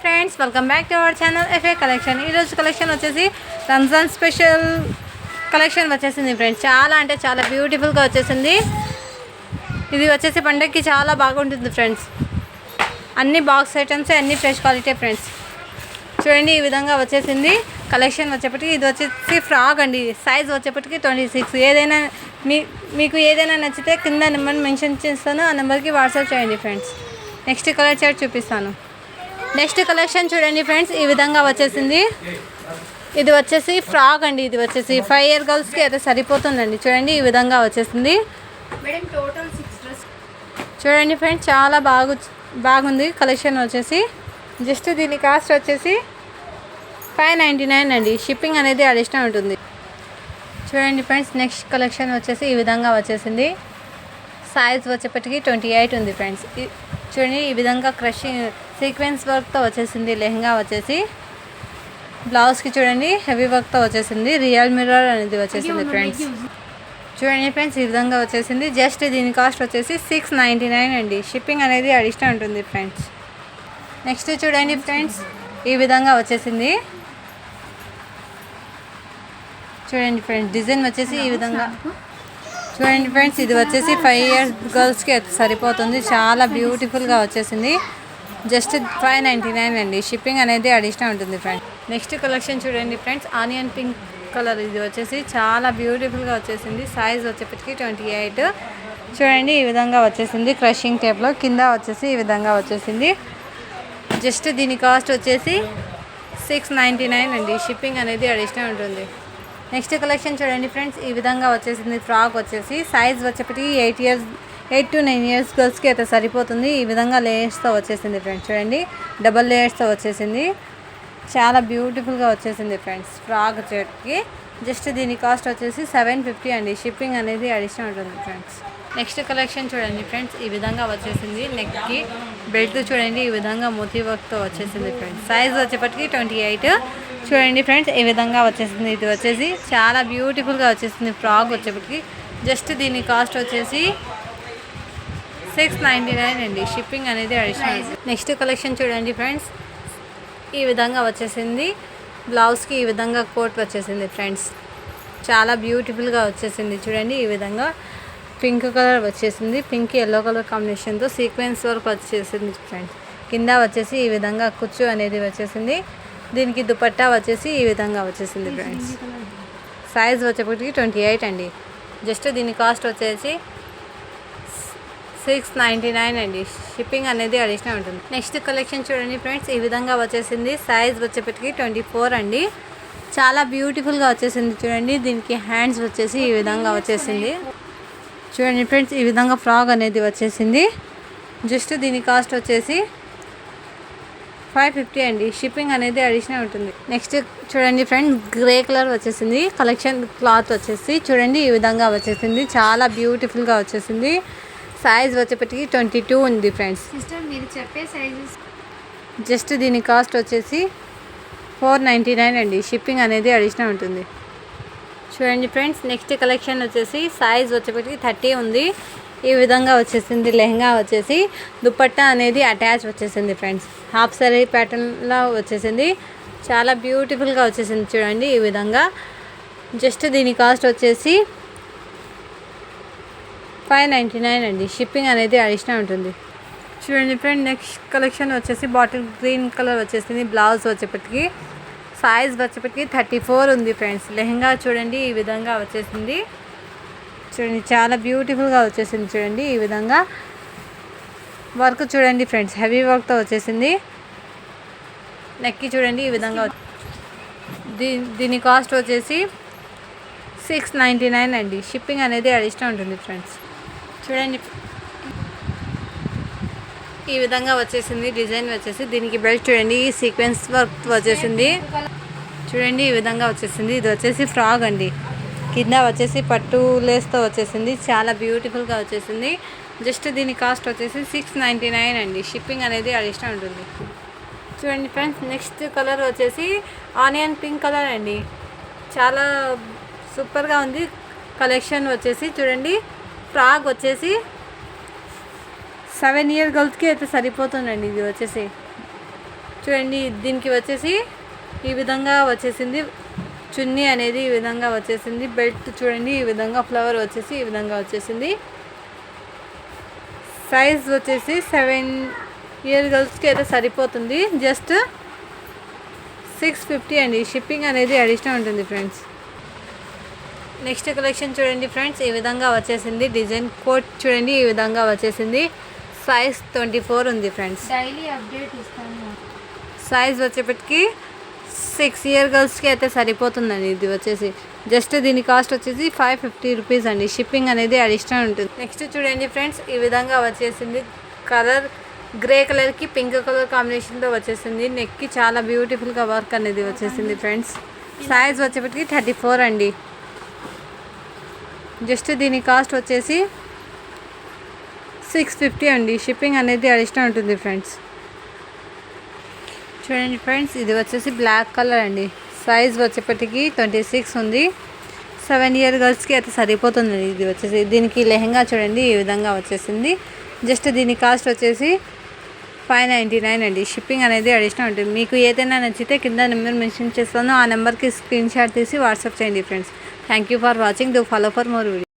Friends, welcome back to our channel FA collection. ఈరోజు collection వచ్చేసి Ramzan special collection వచ్చేసింది friends. చాలా అంటే చాలా బ్యూటిఫుల్గా వచ్చేసింది. ఇది వచ్చేసి పండగకి చాలా బాగుంటుంది ఫ్రెండ్స్. అన్ని బాక్స్ ఐటమ్స్, అన్ని ఫ్రెష్ క్వాలిటీ ఫ్రెండ్స్. చూడండి, ఈ విధంగా వచ్చేసింది కలెక్షన్. వచ్చేప్పటికి ఇది వచ్చేసి ఫ్రాక్ అండి. సైజ్ వచ్చేప్పటికి 26. ఏదైనా మీకు ఏదైనా నచ్చితే కింద నెంబర్ మెన్షన్ చేస్తాను, ఆ నెంబర్కి వాట్సాప్ చేయండి ఫ్రెండ్స్. నెక్స్ట్ కలర్ చార్ట్ చూపిస్తాను. నెక్స్ట్ కలెక్షన్ చూడండి ఫ్రెండ్స్, ఈ విధంగా వచ్చేసింది. ఇది వచ్చేసి ఫ్రాక్ అండి. ఇది వచ్చేసి 5 year గర్ల్స్కి అయితే సరిపోతుందండి. చూడండి, ఈ విధంగా వచ్చేసింది. చూడండి ఫ్రెండ్స్, చాలా బాగుంది కలెక్షన్ వచ్చేసి. జస్ట్ దీని కాస్ట్ వచ్చేసి 599 అండి. షిప్పింగ్ అనేది అడిషనల్ ఉంటుంది. చూడండి ఫ్రెండ్స్, నెక్స్ట్ కలెక్షన్ వచ్చేసి ఈ విధంగా వచ్చేసింది. సైజ్ వచ్చేప్పటికి 28 ఉంది ఫ్రెండ్స్. చూడండి, ఈ విధంగా క్రషింగ్ సీక్వెన్స్ వర్క్తో వచ్చేసింది. లెహంగా వచ్చేసి బ్లౌజ్కి చూడండి హెవీ వర్క్తో వచ్చేసింది. రియల్ మిర్రర్ అనేది వచ్చేసింది ఫ్రెండ్స్. చూడండి ఫ్రెండ్స్, ఈ విధంగా వచ్చేసింది. జస్ట్ దీని కాస్ట్ వచ్చేసి 699 అండి. షిప్పింగ్ అనేది అడిషనల్ ఉంటుంది ఫ్రెండ్స్. నెక్స్ట్ చూడండి ఫ్రెండ్స్, ఈ విధంగా వచ్చేసింది. చూడండి ఫ్రెండ్స్, డిజైన్ వచ్చేసి ఈ విధంగా. చూడండి ఫ్రెండ్స్, ఇది వచ్చేసి 5 years గర్ల్స్కి సరిపోతుంది. చాలా బ్యూటిఫుల్గా వచ్చేసింది. జస్ట్ 599 అండి. షిప్పింగ్ అనేది అడిషనల్ ఉంటుంది ఫ్రెండ్స్. నెక్స్ట్ కలెక్షన్ చూడండి ఫ్రెండ్స్, ఆనియన్ పింక్ కలర్. ఇది వచ్చేసి చాలా బ్యూటిఫుల్గా వచ్చేసింది. సైజ్ వచ్చేప్పటికి 28. చూడండి, ఈ విధంగా వచ్చేసింది. క్రషింగ్ టేప్లో కింద వచ్చేసి ఈ విధంగా వచ్చేసింది. జస్ట్ దీని కాస్ట్ వచ్చేసి 699 అండి. షిప్పింగ్ అనేది అడిషనల్ ఉంటుంది. నెక్స్ట్ కలెక్షన్ చూడండి ఫ్రెండ్స్, ఈ విధంగా వచ్చేసింది. ఫ్రాక్ వచ్చేసి సైజ్ వచ్చేప్పటికి 8 to 9 years గర్ల్స్కి అయితే సరిపోతుంది. ఈ విధంగా లేయర్స్తో వచ్చేసింది ఫ్రెండ్స్. చూడండి, డబల్ లేయర్స్తో వచ్చేసింది. చాలా బ్యూటిఫుల్గా వచ్చేసింది ఫ్రెండ్స్. ఫ్రాక్ వచ్చేటికి జస్ట్ దీని కాస్ట్ వచ్చేసి 750 అండి. షిప్పింగ్ అనేది అడిషనల్ ఉంటుంది ఫ్రెండ్స్. నెక్స్ట్ కలెక్షన్ చూడండి ఫ్రెండ్స్, ఈ విధంగా వచ్చేసింది. నెక్కి బెల్ట్ చూడండి, ఈ విధంగా మోతీ వర్క్తో వచ్చేసింది ఫ్రెండ్స్. సైజ్ వచ్చేప్పటికి 28. చూడండి ఫ్రెండ్స్, ఈ విధంగా వచ్చేసింది. ఇది వచ్చేసి చాలా బ్యూటిఫుల్గా వచ్చేసింది. ఫ్రాక్ వచ్చేప్పటికి జస్ట్ దీని కాస్ట్ వచ్చేసి 699 అండి. షిప్పింగ్ అనేది అడిషనల్. నెక్స్ట్ కలెక్షన్ చూడండి ఫ్రెండ్స్, ఈ విధంగా వచ్చేసింది. బ్లౌజ్కి ఈ విధంగా కోట్ వచ్చేసింది ఫ్రెండ్స్. చాలా బ్యూటిఫుల్గా వచ్చేసింది. చూడండి, ఈ విధంగా పింక్ కలర్ వచ్చేసింది. పింక్ ఎల్లో కలర్ కాంబినేషన్తో సీక్వెన్స్ వర్క్ వచ్చేసింది ఫ్రెండ్స్. కింద వచ్చేసి ఈ విధంగా కుచ్చు అనేది వచ్చేసింది. దీనికి దుపట్టా వచ్చేసి ఈ విధంగా వచ్చేసింది ఫ్రెండ్స్. సైజ్ వచ్చేప్పటికి 28 అండి. జస్ట్ దీని కాస్ట్ వచ్చేసి 699 అండి. షిప్పింగ్ అనేది అడిషనల్ ఉంటుంది. నెక్స్ట్ కలెక్షన్ చూడండి ఫ్రెండ్స్, ఈ విధంగా వచ్చేసింది. సైజ్ వచ్చేప్పటికి 24 అండి. చాలా బ్యూటిఫుల్గా వచ్చేసింది. చూడండి, దీనికి హ్యాండ్స్ వచ్చేసి ఈ విధంగా వచ్చేసింది. చూడండి ఫ్రెండ్స్, ఈ విధంగా ఫ్రాక్ అనేది వచ్చేసింది. జస్ట్ దీని కాస్ట్ వచ్చేసి 550 అండి. షిప్పింగ్ అనేది అడిషనల్ ఉంటుంది. నెక్స్ట్ చూడండి ఫ్రెండ్స్, గ్రే కలర్ వచ్చేసింది. కలెక్షన్ క్లాత్ వచ్చేసి చూడండి, ఈ విధంగా వచ్చేసింది. చాలా బ్యూటిఫుల్గా వచ్చేసింది. సైజ్ వచ్చేప్పటికి 22 ఉంది ఫ్రెండ్స్. మీరు చెప్పే సైజెస్ జస్ట్ దీని కాస్ట్ వచ్చేసి 499 అండి. షిప్పింగ్ అనేది అడిషనల్ ఉంటుంది. చూడండి ఫ్రెండ్స్, నెక్స్ట్ కలెక్షన్ వచ్చేసి సైజ్ వచ్చేప్పటికి 30 ఉంది. ఈ విధంగా వచ్చేసింది. లెహంగా వచ్చేసి దుపట్టా అనేది అటాచ్ వచ్చేసింది ఫ్రెండ్స్. హాఫ్ సారీ ప్యాటర్న్లో వచ్చేసింది. చాలా బ్యూటిఫుల్గా వచ్చేసింది. చూడండి, ఈ విధంగా. జస్ట్ దీని కాస్ట్ వచ్చేసి 599 అండి. షిప్పింగ్ అనేది అడిషనల్ ఉంటుంది. చూడండి ఫ్రెండ్, నెక్స్ట్ కలెక్షన్ వచ్చేసి బాటిల్ గ్రీన్ కలర్ వచ్చేసింది. బ్లౌజ్ వచ్చేప్పటికి సైజ్ వచ్చేప్పటికి 34 ఉంది ఫ్రెండ్స్. లెహంగా చూడండి, ఈ విధంగా వచ్చేసింది. చూడండి, చాలా బ్యూటిఫుల్గా వచ్చేసింది. చూడండి, ఈ విధంగా వర్క్ చూడండి ఫ్రెండ్స్, హెవీ వర్క్తో వచ్చేసింది. నెక్కి చూడండి, ఈ విధంగా. దీని కాస్ట్ వచ్చేసి 699 అండి. షిప్పింగ్ అనేది అడిషనల్ ఉంటుంది ఫ్రెండ్స్. చూడండి, ఈ విధంగా వచ్చేసింది. డిజైన్ వచ్చేసి దీనికి బెల్ట్ చూడండి, ఈ సీక్వెన్స్ వర్క్ వచ్చేసింది. చూడండి, ఈ విధంగా వచ్చేసింది. ఇది వచ్చేసి ఫ్రాక్ అండి. కింద వచ్చేసి పట్టు లేస్తో వచ్చేసింది. చాలా బ్యూటిఫుల్గా వచ్చేసింది. జస్ట్ దీని కాస్ట్ వచ్చేసి 699 అండి. షిప్పింగ్ అనేది అడిషనల్ ఉంటుంది. చూడండి ఫ్రెండ్స్, నెక్స్ట్ కలర్ వచ్చేసి ఆనియన్ పింక్ కలర్ అండి. చాలా సూపర్గా ఉంది కలెక్షన్ వచ్చేసి. చూడండి, ఫ్రాక్ వచ్చేసి 7 year గర్ల్స్కి అయితే సరిపోతుందండి. ఇది వచ్చేసి చూడండి దీనికి వచ్చేసి ఈ విధంగా వచ్చేసింది. చున్నీ అనేది ఈ విధంగా వచ్చేసింది. బెల్ట్ చూడండి ఈ విధంగా ఫ్లవర్ వచ్చేసి ఈ విధంగా వచ్చేసింది. సైజ్ వచ్చేసి 7 ఇయర్ గర్ల్స్కి అయితే సరిపోతుంది. జస్ట్ 650 అండి. షిప్పింగ్ అనేది అడిషనల్ ఉంటుంది ఫ్రెండ్స్. నెక్స్ట్ కలెక్షన్ చూడండి ఫ్రెండ్స్, ఈ విధంగా వచ్చేసింది. డిజైన్ కోట్ చూడండి ఈ విధంగా వచ్చేసింది. సైజ్ 24 ఉంది ఫ్రెండ్స్. డైలీ అప్డేట్ ఇస్తాను. సైజ్ వచ్చేప్పటికి 6 ఇయర్ గర్ల్స్కి అయితే సరిపోతుందండి. ఇది వచ్చేసి జస్ట్ దీని కాస్ట్ వచ్చేసి 550 రూపీస్ అండి. షిప్పింగ్ అనేది అడిషనల్ ఉంటుంది. నెక్స్ట్ చూడండి ఫ్రెండ్స్, ఈ విధంగా వచ్చేసింది. కలర్ గ్రే కలర్కి పింక్ కలర్ కాంబినేషన్తో వచ్చేసింది. నెక్కి చాలా బ్యూటిఫుల్గా వర్క్ అనేది వచ్చేసింది ఫ్రెండ్స్. సైజ్ వచ్చేప్పటికి 34 అండి. జస్ట్ దీని కాస్ట్ వచ్చేసి 650 అండి. షిప్పింగ్ అనేది అడిషనల్ ఉంటుంది ఫ్రెండ్స్. చూడండి ఫ్రెండ్స్, ఇది వచ్చేసి బ్లాక్ కలర్ అండి. సైజ్ వచ్చేప్పటికి 26 ఉంది. 7 ఇయర్ గర్ల్స్కి అయితే సరిపోతుందండి. ఇది వచ్చేసి దీనికి లెహంగా చూడండి ఈ విధంగా వచ్చేసింది. జస్ట్ దీని కాస్ట్ వచ్చేసి 599 అండి. షిప్పింగ్ అనేది అడిషనల్ ఉంటుంది. మీకు ఏదైనా నచ్చితే కింద నెంబర్ మెన్షన్ చేస్తాను. ఆ నెంబర్కి స్క్రీన్ షాట్ తీసి వాట్సాప్ చేయండి friends. Thank you for watching. Do follow for more video.